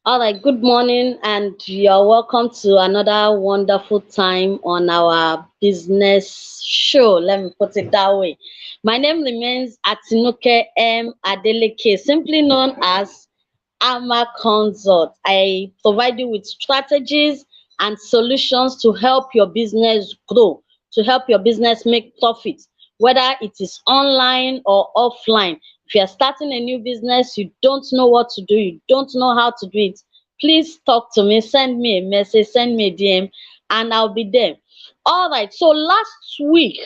All right, good morning, and you're welcome to another wonderful time on our business show. Let me put it that way. My name remains Atinuke M. Adeleke, simply known as Ama Consult. I provide you with strategies and solutions to help your business grow, to help your business make profit, whether it is online or offline. If you're starting a new business, you don't know what to do, you don't know how to do it, please talk to me, send me a message, send me a DM, and I'll be there. All right, so last week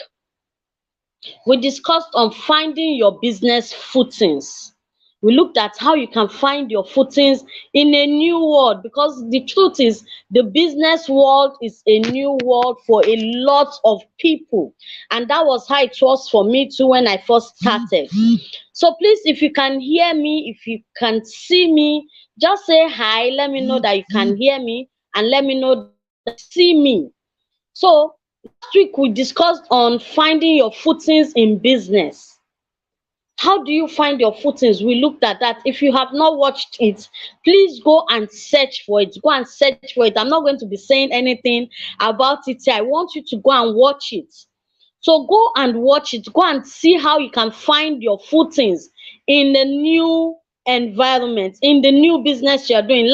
we discussed on finding your business footings. We looked at how you can find your footings in a new world, because the truth is the business world is a new world for a lot of people, and that was how it was for me too when I first started. So please, if you can hear me, if you can see me, just say hi, let me know that you can hear me, and let me know that you can see me. So last week we discussed on finding your footings in business. How do you find your footings? We looked at that. If you have not watched it, please go and search for it. Go and search for it. I'm not going to be saying anything about it here. I want you to go and watch it. So go and watch it. Go and see how you can find your footings in the new environment, in the new business you're doing.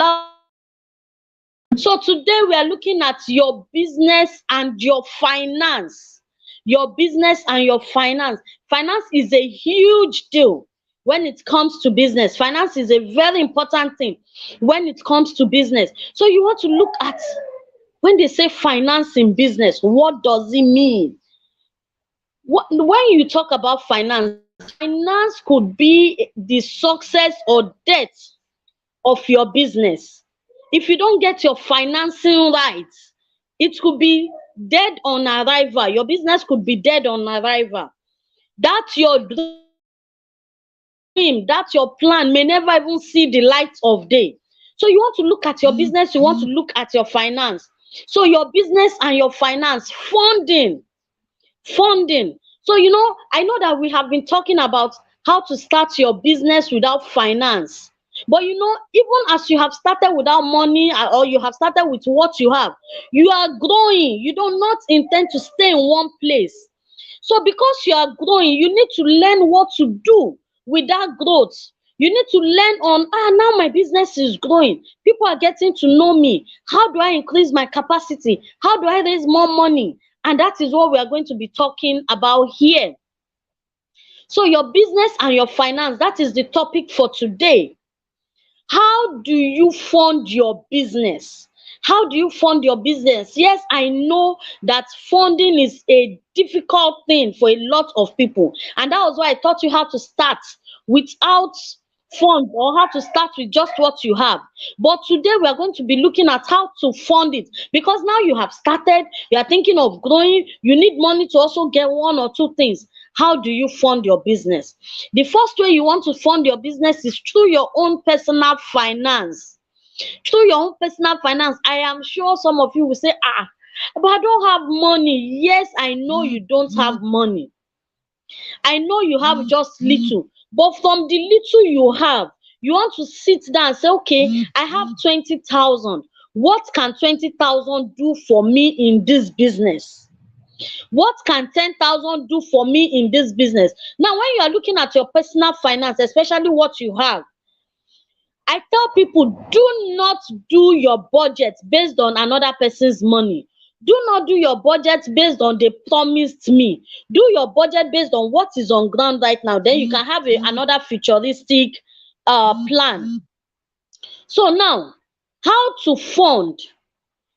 So today we are looking at your business and your finance. Your business and your finance. Finance is a huge deal when it comes to business. Finance is a very important thing when it comes to business. So you want to look at, when they say finance in business, what does it mean? When you talk about finance could be the success or death of your business. If you don't get your financing right, it could be dead on arrival. Your business could be dead on arrival. That your dream, that your plan may never even see the light of day. So you want to look at your business, you want to look at your finance. So your business and your finance, funding. So I know that we have been talking about how to start your business without finance. But even as you have started without money, or you have started with what you have, you are growing. You do not intend to stay in one place. So because you are growing, you need to learn what to do with that growth. You need to learn on, now my business is growing. People are getting to know me. How do I increase my capacity? How do I raise more money? And that is what we are going to be talking about here. So your business and your finance, that is the topic for today. How do you fund your business? How do you fund your business? Yes, I know that funding is a difficult thing for a lot of people. And that was why I taught you how to start without fund, or how to start with just what you have. But today we are going to be looking at how to fund it, because now you have started, you are thinking of growing, you need money to also get one or two things. How do you fund your business? The first way you want to fund your business is through your own personal finance. Through your own personal finance. I am sure some of you will say, but I don't have money. Yes, I know you don't have money. I know you have just little, but from the little you have, you want to sit down and say, okay, I have 20,000. What can 20,000 do for me in this business? What can 10,000 do for me in this business? Now, when you are looking at your personal finance, especially what you have, I tell people, do not do your budget based on another person's money. Do not do your budget based on they promised me. Do your budget based on what is on ground right now. Then you can have another futuristic plan. So now, how to fund?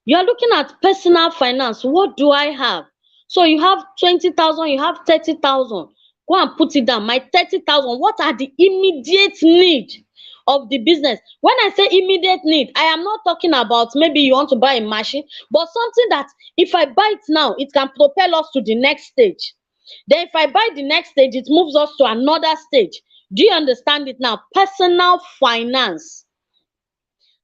You're looking at personal finance. What do I have? So you have 20,000, you have 30,000. Go and put it down. My 30,000, what are the immediate need of the business? When I say immediate need, I am not talking about maybe you want to buy a machine, but something that if I buy it now, it can propel us to the next stage. Then if I buy the next stage, it moves us to another stage. Do you understand it now? Personal finance.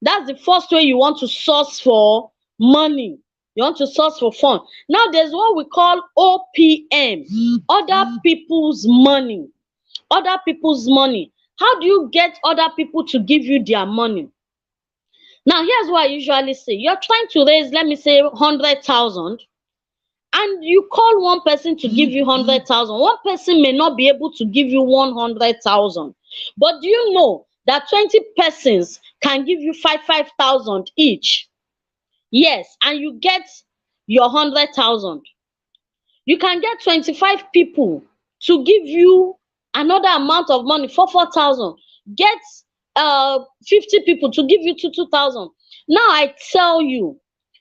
That's the first way you want to source for money. You want to source for fund. Now there's what we call OPM, other people's money. Other people's money. How do you get other people to give you their money? Now, here's what I usually say. You're trying to raise, let me say, 100,000, and you call one person to give you 100,000. One person may not be able to give you 100,000. But do you know that 20 persons can give you 5,000 each? Yes, and you get your 100,000. You can get 25 people to give you another amount of money, 4,000. Get 50 people to give you 2,000. Now I tell you,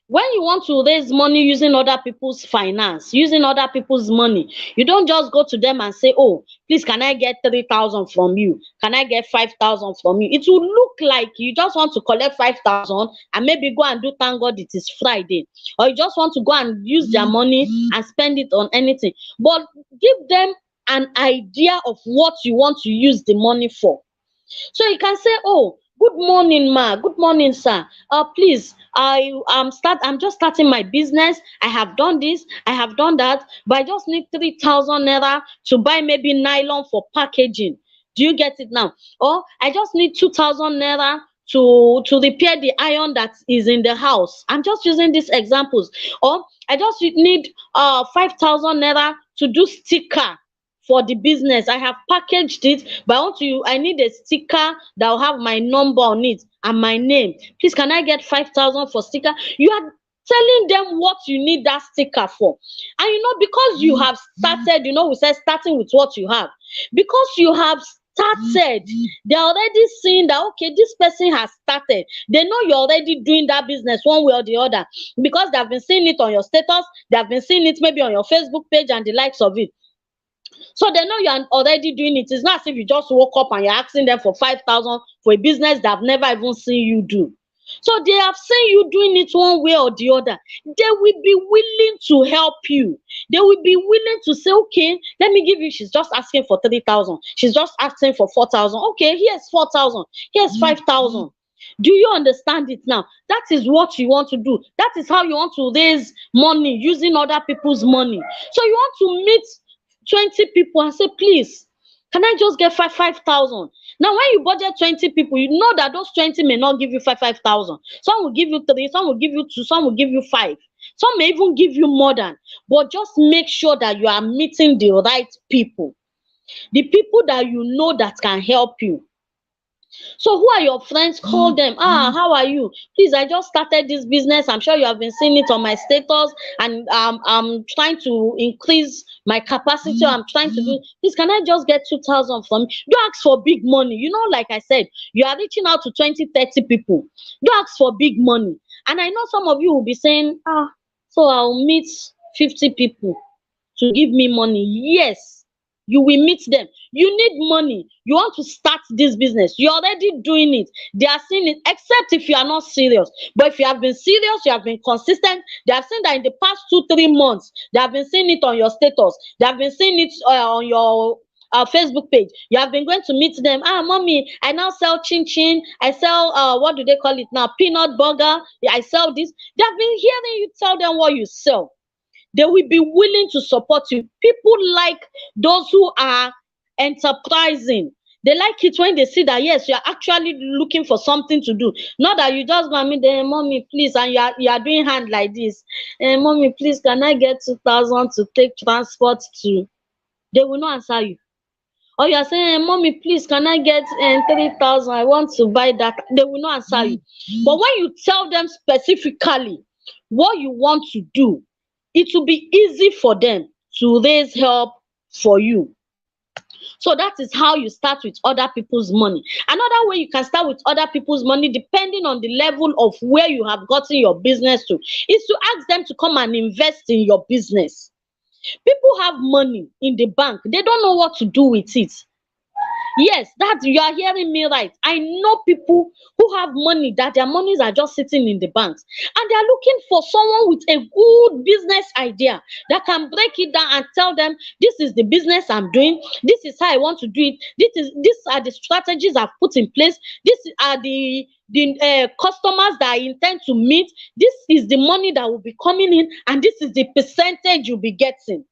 when you want to raise money using other people's finance, using other people's money, you don't just go to them and say, oh, please, can I get 3,000 from you? Can I get 5,000 from you? It will look like you just want to collect 5,000 and maybe go and do thank God it is Friday, or you just want to go and use their money and spend it on anything. But give them an idea of what you want to use the money for. So you can say, oh, good morning, ma. Good morning, sir. Please, I'm just starting my business. I have done this, I have done that, but I just need 3,000 naira to buy maybe nylon for packaging. Do you get it now? Or I just need 2,000 naira to repair the iron that is in the house. I'm just using these examples. Or I just need 5,000 naira to do sticker for the business. I have packaged it, but I need a sticker that will have my number on it and my name. Please, can I get 5,000 for sticker? You are telling them what you need that sticker for. And because you have started, we said starting with what you have. Because you have started, they're already seeing that, okay, this person has started. They know you're already doing that business one way or the other, because they've been seeing it on your status, they've been seeing it maybe on your Facebook page and the likes of it. So they know you are already doing it. It's not as if you just woke up and you're asking them for 5,000 for a business they've never even seen you do. So they have seen you doing it one way or the other. They will be willing to help you. They will be willing to say, okay, let me give you. She's just asking for 3,000. She's just asking for 4,000. Okay, here's 4,000. Here's 5,000. Do you understand it now? That is what you want to do. That is how you want to raise money using other people's money. So you want to meet 20 people and say, please, can I just get 5,000? Now, when you budget 20 people, you know that those 20 may not give you 5,000. Some will give you 3, some will give you 2, some will give you 5. Some may even give you more than. But just make sure that you are meeting the right people. The people that you know that can help you. So who are your friends? Call them. How are you? Please, I just started this business. I'm sure you have been seeing it on my status, and I'm trying to increase my capacity. I'm trying to do. Please, can I just get 2,000 from you? Don't ask for big money. Like I said, you are reaching out to 20, 30 people. Don't ask for big money. And I know some of you will be saying, so I'll meet 50 people to give me money. Yes, you will meet them. You need money. You want to start this business. You're already doing it. They are seeing it, except if you are not serious. But if you have been serious, you have been consistent, they have seen that in the past 2-3 months, they have been seeing it on your status. They have been seeing it on your Facebook page. You have been going to meet them. Mommy, I now sell chin chin. I sell what do they call it now? Peanut burger. I sell this. They have been hearing you tell them what you sell. They will be willing to support you. People like those who are enterprising. They like it when they see that, yes, you are actually looking for something to do. Not that you just go and meet them, mommy, please, and you are doing hand like this. Mommy, please, can I get 2,000 to take transport to? They will not answer you. Or you are saying, mommy, please, can I get 3,000? I want to buy that. They will not answer you. But when you tell them specifically what you want to do, it will be easy for them to raise help for you. So that is how you start with other people's money. Another way you can start with other people's money, depending on the level of where you have gotten your business to, is to ask them to come and invest in your business. People have money in the bank. They don't know what to do with it. Yes, that you are hearing me right. I know people who have money that their monies are just sitting in the banks, and they are looking for someone with a good business idea that can break it down and tell them, this is the business I'm doing, this is how I want to do it, these are the strategies I've put in place, these are the customers that I intend to meet, this is the money that will be coming in, and this is the percentage you'll be getting.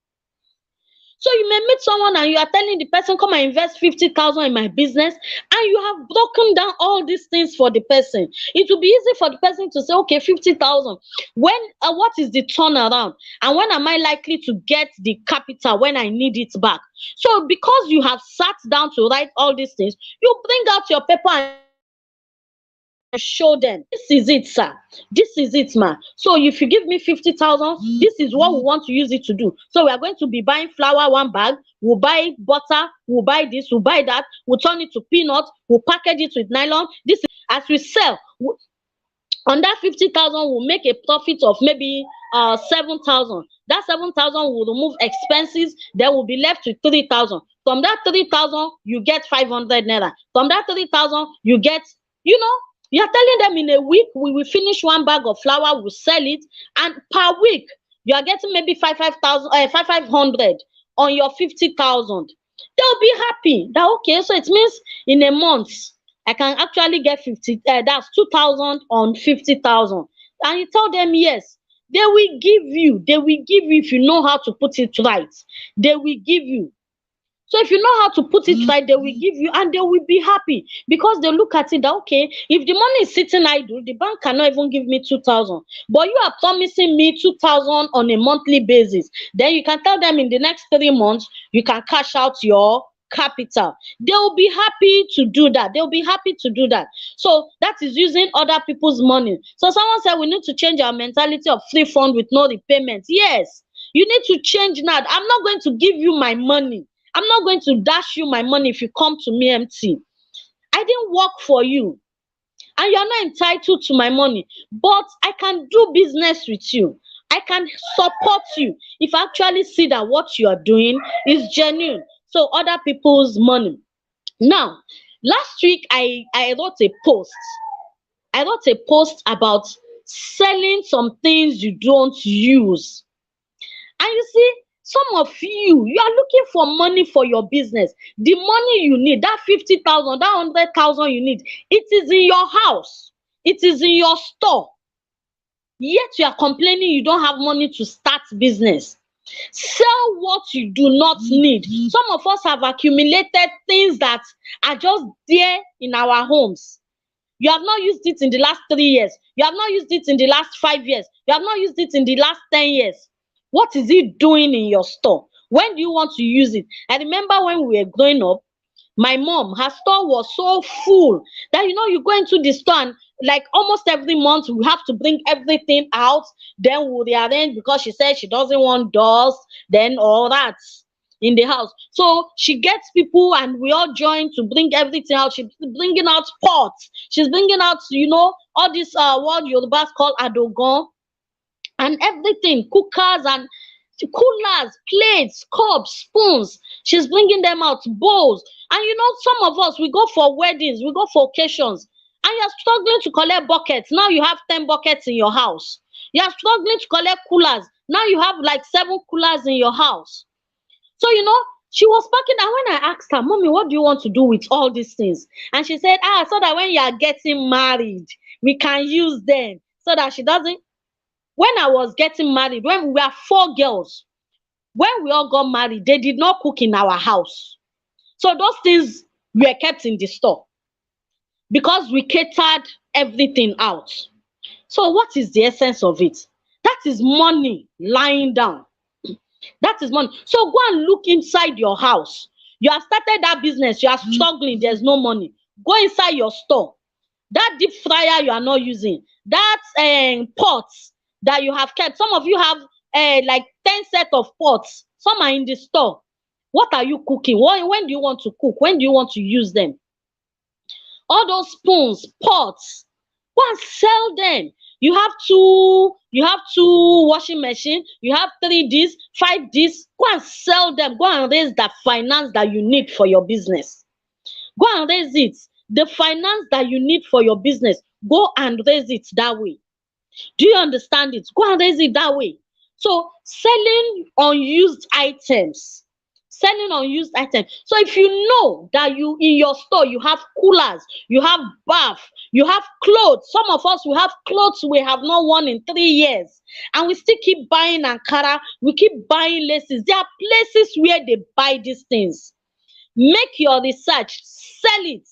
So you may meet someone and you are telling the person, come and invest 50,000 in my business, and you have broken down all these things for the person. It will be easy for the person to say, okay, 50,000. When what is the turnaround? And when am I likely to get the capital when I need it back? So because you have sat down to write all these things, you bring out your paper and show them, this is it, sir, this is it, ma. So if you give me 50,000, this is what we want to use it to do. So we are going to be buying flour, one bag, we'll buy butter, we'll buy this, we'll buy that, we'll turn it to peanut, we'll package it with nylon. This is, as we sell, on that 50,000 we'll make a profit of maybe 7,000. That 7,000 will remove expenses, then we'll be left with 3,000. From that 3,000 you get 500 naira. From that 3,000 you get, you know, you're telling them in a week we will finish one bag of flour, we'll sell it, and per week you are getting maybe 500 on your 50,000. They'll be happy that, okay, so it means in a month I can actually get 50, that's 2,000 on 50,000. And you tell them, yes, they will give you, if you know how to put it right. They will give you. So if you know how to put it right, they will give you, and they will be happy because they look at it that, okay, if the money is sitting idle, the bank cannot even give me 2,000, but you are promising me 2,000 on a monthly basis. Then you can tell them in the next 3 months you can cash out your capital. They will be happy to do that. They'll be happy to do that. So that is using other people's money. So someone said we need to change our mentality of free fund with no repayment. Yes, you need to change that. I'm not going to give you my money. I'm not going to dash you my money if you come to me empty. I didn't work for you, and you're not entitled to my money, but I can do business with you. I can support you if I actually see that what you are doing is genuine. So other people's money. Now, last week I wrote a post. I wrote a post about selling some things you don't use. And you see, some of you are looking for money for your business. The money you need, that 50,000, that 100,000 you need, it is in your house. It is in your store. Yet you are complaining you don't have money to start business. Sell what you do not need. Some of us have accumulated things that are just there in our homes. You have not used it in the last 3 years. You have not used it in the last 5 years. You have not used it in the last 10 years. What is it doing in your store? When do you want to use it? I remember when we were growing up, my mom, her store was so full that, you go into the store and like almost every month we have to bring everything out. Then we'll rearrange because she said she doesn't want dust, then all that in the house. So she gets people and we all join to bring everything out. She's bringing out pots. She's bringing out, all this what Yorubas call adogon and everything, cookers and coolers, plates, cups, spoons. She's bringing them out, bowls. And some of us, we go for weddings, we go for occasions, and you're struggling to collect buckets. Now you have 10 buckets in your house. You're struggling to collect coolers. Now you have like 7 coolers in your house. So, she was packing, and when I asked her, Mommy, what do you want to do with all these things? And she said, so that when you are getting married, we can use them. So that she doesn't. When I was getting married, when we were 4 girls, when we all got married, they did not cook in our house. So those things were kept in the store because we catered everything out. So what is the essence of it? That is money lying down. That is money. So go and look inside your house. You have started that business, you are struggling, there's no money. Go inside your store. That deep fryer you are not using, that pots that you have kept. Some of you have like 10 set of pots. Some are in the store. What are you cooking? When do you want to cook? When do you want to use them? All those spoons, pots, go and sell them. You have two washing machine, you have 3 this, 5 this. Go and sell them. Go and raise the finance that you need for your business. Go and raise it. The finance that you need for your business, go and raise it that way. Do you understand it? Go and raise it that way. So selling unused items, selling unused items. So if you know that you in your store you have coolers, you have bath, you have clothes. Some of us we have clothes we have not worn in 3 years, and we still keep buying Ankara, we keep buying laces. There are places where they buy these things. Make your research, sell it.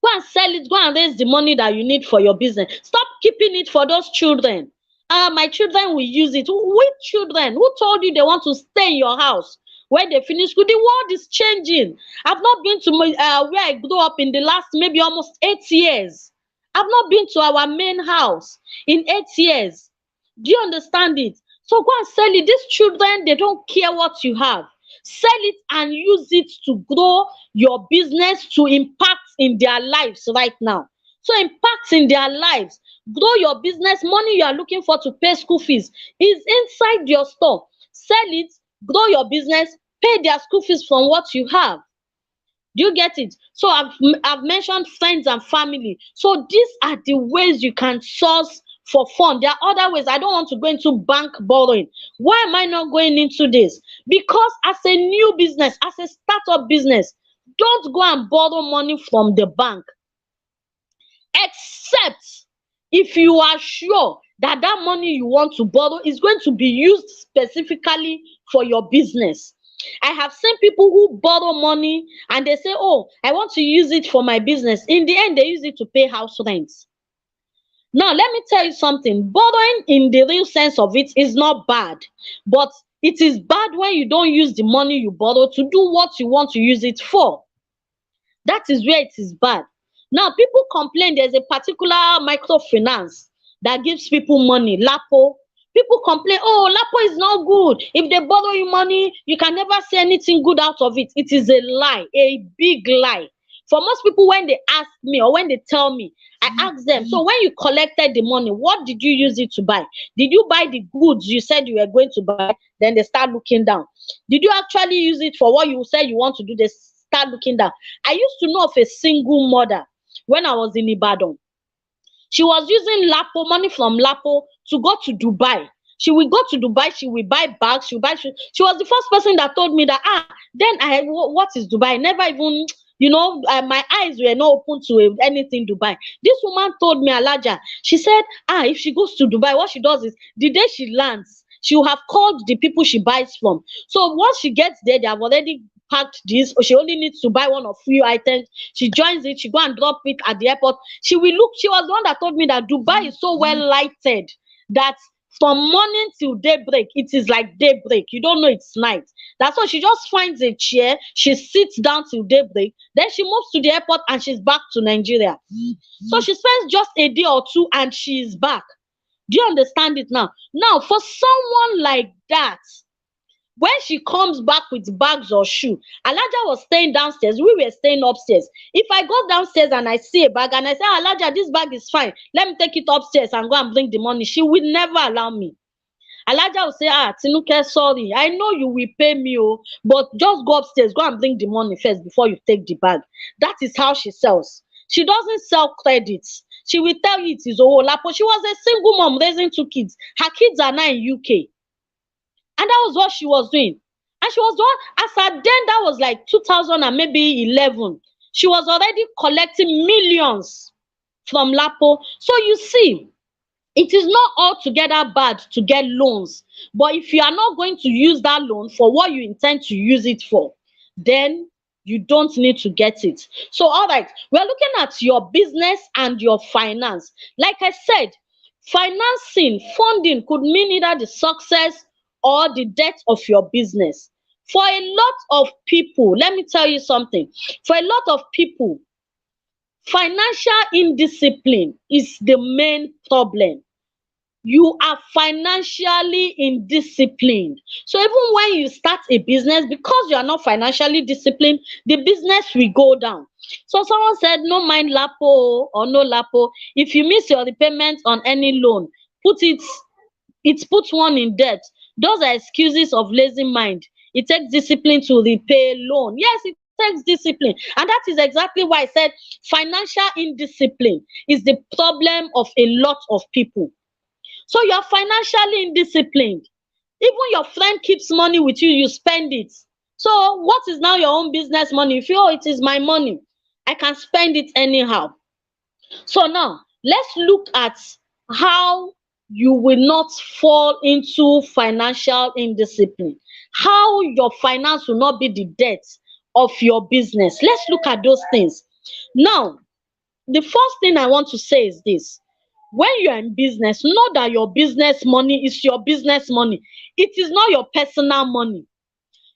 Go and sell it, go and raise the money that you need for your business. Stop keeping it for those children. My children will use it. Which children? Who told you they want to stay in your house when they finish school? The world is changing. I've not been to where I grew up in the last maybe almost 8 years. I've not been to our main house in 8 years. Do you understand it? So go and sell it. These children, they don't care what you have. Sell it and use it to grow your business, to impact in their lives right now. So impact in their lives. Grow your business. Money you are looking for to pay school fees is inside your store. Sell it, grow your business, pay their school fees from what you have. Do you get it? So I've mentioned friends and family. So these are the ways you can source for fun. There are other ways. I don't want to go into bank borrowing. Why am I not going into this? Because as a new business, as a startup business, don't go and borrow money from the bank, except if you are sure that that money you want to borrow is going to be used specifically for your business. I have seen people who borrow money and they say, oh, I want to use it for my business. In the end, they use it to pay house rents. Now, let me tell you something. Borrowing in the real sense of it is not bad, but it is bad when you don't use the money you borrow to do what you want to use it for. That is where it is bad. Now, people complain there's a particular microfinance that gives people money, Lapo. People complain, oh, Lapo is not good. If they borrow you money, you can never see anything good out of it. It is a lie, a big lie. For most people, when they ask me or when they tell me, I ask them, so when you collected the money, what did you use it to buy? Did you buy the goods you said you were going to buy? Then they start looking down. Did you actually use it for what you said you want to do? They start looking down. I used to know of a single mother when I was in Ibadan. She was using Lapo, money from Lapo, to go to Dubai. She will go to Dubai, she will buy bags, she will buy shoes. She was the first person that told me that, then what is Dubai? Never even, my eyes were not open to anything Dubai. This woman told me, Alaja, she said, if she goes to Dubai, what she does is, the day she lands, she will have called the people she buys from. So once she gets there, they have already packed this, or she only needs to buy one or few items. She joins it, she go and drop it at the airport. She will look, she was the one that told me that Dubai is so well lighted that from morning till daybreak, it is like daybreak. You don't know it's night. That's why she just finds a chair, she sits down till daybreak, then she moves to the airport and she's back to Nigeria. So she spends just a day or two and she's back. Do you understand it now? Now, for someone like that, when she comes back with bags or shoe, Alaja was staying downstairs, we were staying upstairs. If I go downstairs and I see a bag and I say, Alaja, this bag is fine, let me take it upstairs and go and bring the money, she will never allow me. Alaja will say, Tinuke, sorry, I know you will pay me, but just go upstairs, go and bring the money first before you take the bag. That is how she sells. She doesn't sell credits. She will tell you it is Lapo. She was a single mom raising 2 kids. Her kids are now in UK. And that was what she was doing. And she was the one, as at then, that was like 2000 and maybe 11. She was already collecting millions from Lapo. So you see, it is not altogether bad to get loans. But if you are not going to use that loan for what you intend to use it for, then you don't need to get it. So, all right, we're looking at your business and your finance. Like I said, financing, funding could mean either the success or the death of your business. For a lot of people, let me tell you something. For a lot of people, financial indiscipline is the main problem. You are financially indisciplined. So even when you start a business, because you are not financially disciplined, the business will go down. So someone said, no mind Lapo or no Lapo. If you miss your repayment on any loan, it puts one in debt. Those are excuses of lazy mind. It takes discipline to repay loan. Yes, it takes discipline. And that is exactly why I said financial indiscipline is the problem of a lot of people. So you're financially indisciplined. Even your friend keeps money with you, you spend it. So what is now your own business money? You feel, oh, it is my money, I can spend it anyhow. So now let's look at how you will not fall into financial indiscipline, how your finance will not be the debt of your business. Let's look at those things. Now, the first thing I want to say is this: when you are in business, know that your business money is your business money. It is not your personal money.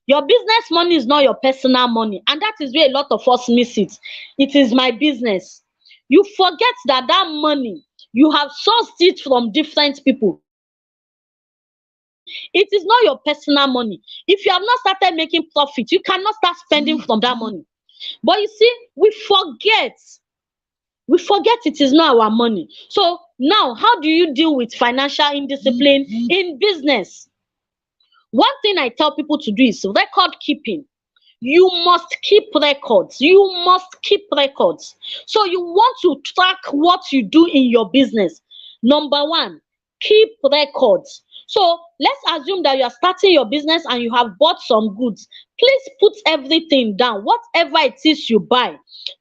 Your business money is not your personal money, and that is where a lot of us miss it. It is my business. You forget that that money, you have sourced it from different people. It is not your personal money. If you have not started making profit, you cannot start spending from that money. But you see, we forget it is not our money. So now, how do you deal with financial indiscipline in business? One thing I tell people to do is record keeping. You must keep records. You must keep records. So you want to track what you do in your business. Number one, keep records. So let's assume that you are starting your business and you have bought some goods. Please put everything down. Whatever it is you buy,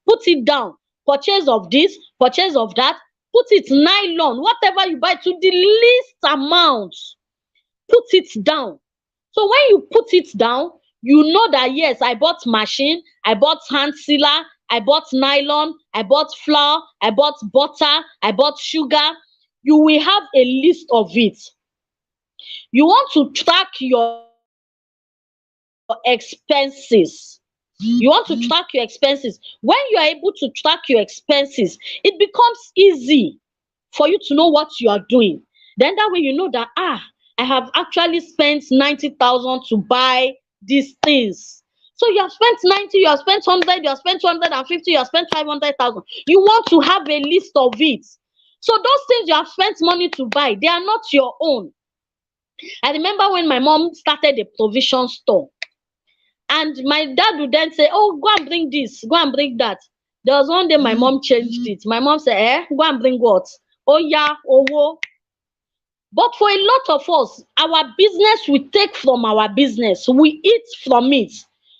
put it down. Purchase of this, purchase of that, put it nylon, whatever you buy, to the least amount. Put it down. So when you put it down, you know that yes, I bought machine, I bought hand sealer, I bought nylon, I bought flour, I bought butter, I bought sugar. You will have a list of it. You want to track your expenses. You want to track your expenses. When you are able to track your expenses, it becomes easy for you to know what you are doing. Then that way you know that I have actually spent 90,000 to buy these things. So you have spent 90, you have spent 100, you have spent 250, you have spent 500,000. You want to have a list of it. So those things you have spent money to buy, they are not your own. I remember when my mom started a provision store, and my dad would then say, oh, go and bring this, go and bring that. There was one day my mom changed it. My mom said, go and bring what? Oh yeah, oh. But for a lot of us, our business, we take from our business, we eat from it.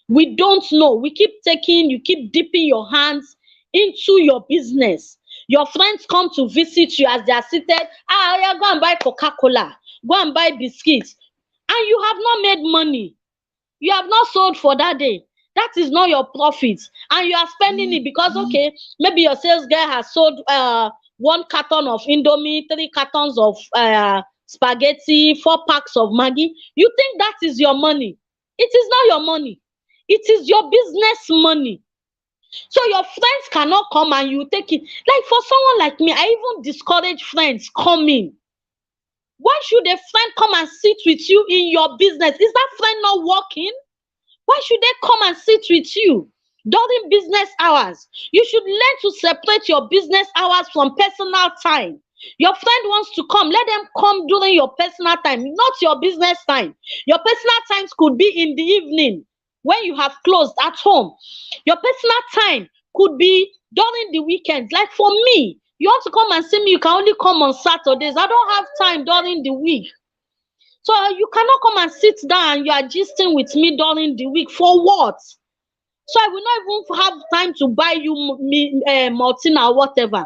We don't know. We keep taking, you keep dipping your hands into your business. Your friends come to visit you as they are seated. Yeah, go and buy Coca-Cola, go and buy biscuits. And you have not made money. You have not sold for that day. That is not your profit. And you are spending it because, okay, maybe your sales guy has sold 1 carton of Indomie, 3 cartons of spaghetti, 4 packs of Maggi. You think that is your money. It is not your money. It is your business money. So your friends cannot come and you take it. Like for someone like me, I even discourage friends coming. Why should a friend come and sit with you in your business? Is that friend not working? Why should they come and sit with you during business hours? You should learn to separate your business hours from personal time. Your friend wants to come, let them come during your personal time, not your business time. Your personal times could be in the evening when you have closed at home. Your personal time could be during the weekends. Like for me, you want to come and see me, you can only come on Saturdays. I don't have time during the week. So you cannot come and sit down and you are gisting with me during the week. For what? So I will not even have time to buy you Maltina or whatever.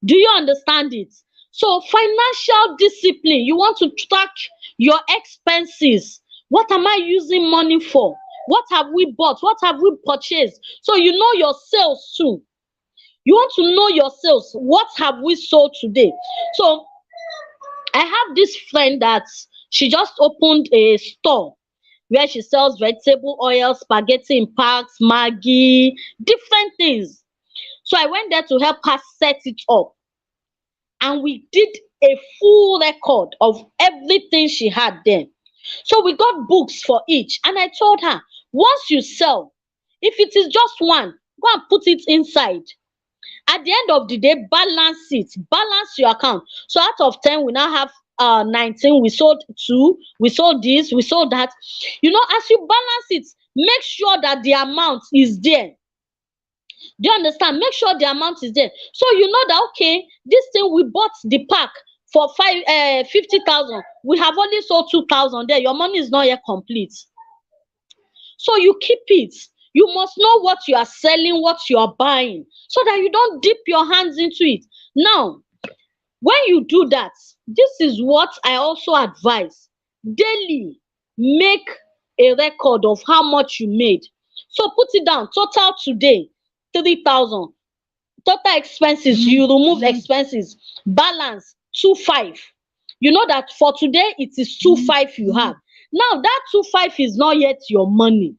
Do you understand it? So financial discipline, you want to track your expenses. What am I using money for? What have we bought? What have we purchased? So you know your sales too. You want to know your sales. What have we sold today? So I have this friend that she just opened a store where she sells vegetable oil, spaghetti in packs, Maggi, different things. So I went there to help her set it up. And we did a full record of everything she had there. So we got books for each. And I told her, once you sell, if it is just one, go and put it inside. At the end of the day, balance it, balance your account. So out of 10, we now have 19. We sold 2, we sold this, we sold that. You know, as you balance it, make sure that the amount is there. Do you understand? Make sure the amount is there. So you know that, okay, this thing we bought the pack for 50,000. we have only sold 2,000 there. Your money is not yet complete. So you keep it. You must know what you are selling, what you are buying, so that you don't dip your hands into it. Now, when you do that, this is what I also advise. Daily, make a record of how much you made. So put it down. Total today, 3,000. Total expenses, you remove expenses. Balance, 2,500. You know that for today, it is 2,500 you have. Now, that 2,500 is not yet your money.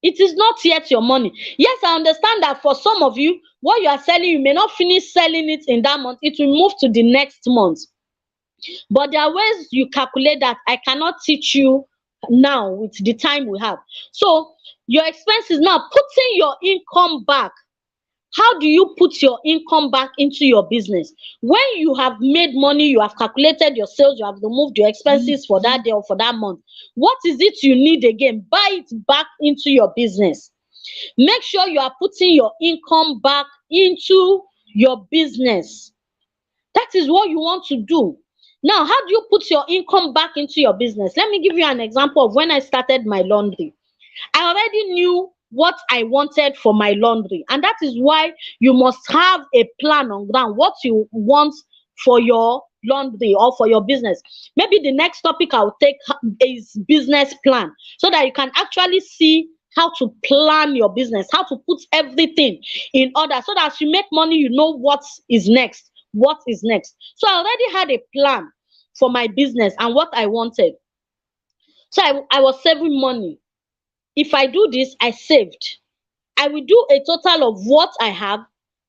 It is not yet your money. Yes, I understand that for some of you, what you are selling, you may not finish selling it in that month. It will move to the next month. But there are ways you calculate that I cannot teach you now with the time we have. So your expenses now, putting your income back. How do you put your income back into your business? When you have made money, you have calculated your sales, you have removed your expenses for that day or for that month. What is it you need again? Buy it back into your business. Make sure you are putting your income back into your business. That is what you want to do. Now, how do you put your income back into your business? Let me give you an example of when I started my laundry. I already knew what I wanted for my laundry, and that is why you must have a plan on ground what you want for your laundry or for your business. Maybe the next topic I'll take is business plan, so that you can actually see how to plan your business, how to put everything in order, so that as you make money, you know what is next. What is next? So I already had a plan for my business and what I wanted. So I was saving money. If I do this, I saved. I will do a total of what I have,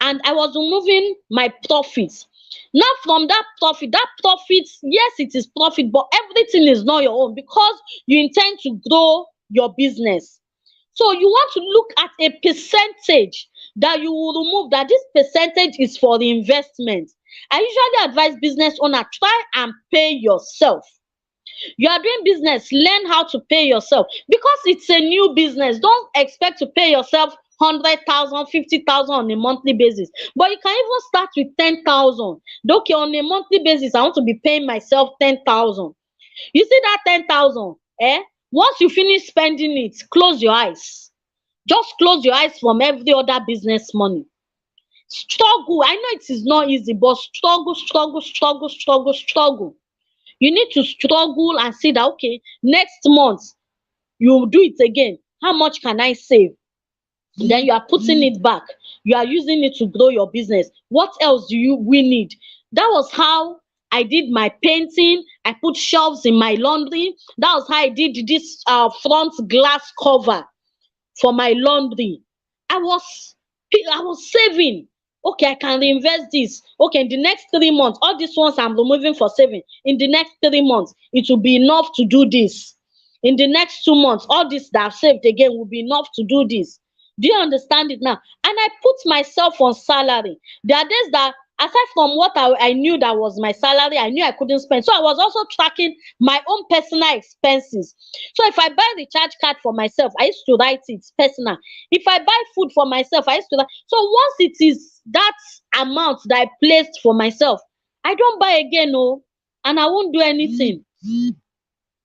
and I was removing my profits. Now, from that profit, yes, it is profit, but everything is not your own because you intend to grow your business. So you want to look at a percentage that you will remove, that this percentage is for the investment. I usually advise business owner, try and pay yourself. You are doing business, learn how to pay yourself because it's a new business. Don't expect to pay yourself 100,000, 50,000 on a monthly basis, but you can even start with 10,000. Okay, on a monthly basis I want to be paying myself 10,000. You see that 10,000, once you finish spending it, close your eyes. Just close your eyes from every other business money. Struggle. I know it is not easy, but struggle, struggle, struggle, struggle, struggle. You need to struggle and see that, okay, next month you will do it again. How much can I save? Then you are putting it back. You are using it to grow your business. What else do we need? That was how I did my painting. I put shelves in my laundry. That was how I did this front glass cover for my laundry. I was saving. Okay, I can reinvest this. Okay, in the next 3 months, all these ones I'm removing for saving. In the next 3 months, it will be enough to do this. In the next 2 months, all this that I've saved again will be enough to do this. Do you understand it now? And I put myself on salary. There are days that, aside from what I knew that was my salary, I knew I couldn't spend. So I was also tracking my own personal expenses. So if I buy the recharge card for myself, I used to write it personal. If I buy food for myself, I used to write. So once it is that amount that I placed for myself, I don't buy again, oh, and I won't do anything.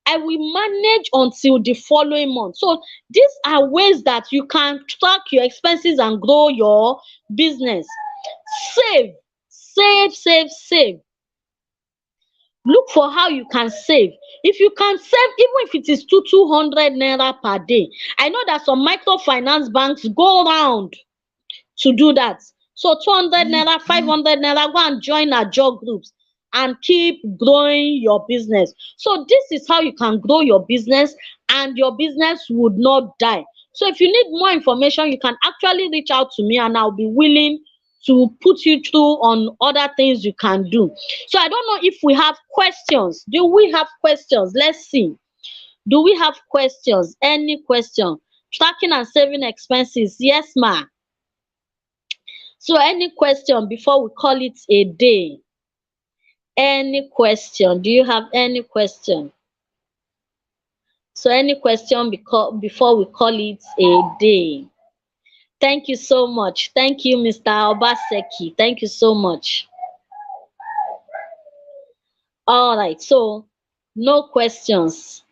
I will manage until the following month. So these are ways that you can track your expenses and grow your business. Save, save, save, save. Look for how you can save. If you can save, even if it is 200 naira per day. I know that some microfinance banks go around to do that. So 200 naira, 500 naira, go and join our job groups and keep growing your business. So this is how you can grow your business and your business would not die. So if you need more information, you can actually reach out to me and I'll be willing to put you through on other things you can do. So I don't know if we have questions. Do we have questions? Let's see. Do we have questions? Any question? Tracking and saving expenses. Yes, ma. So any question before we call it a day? Any question? Do you have any question? So any question before we call it a day? Thank you so much. Thank you, Mr. Obaseki. Thank you so much. All right. So No questions.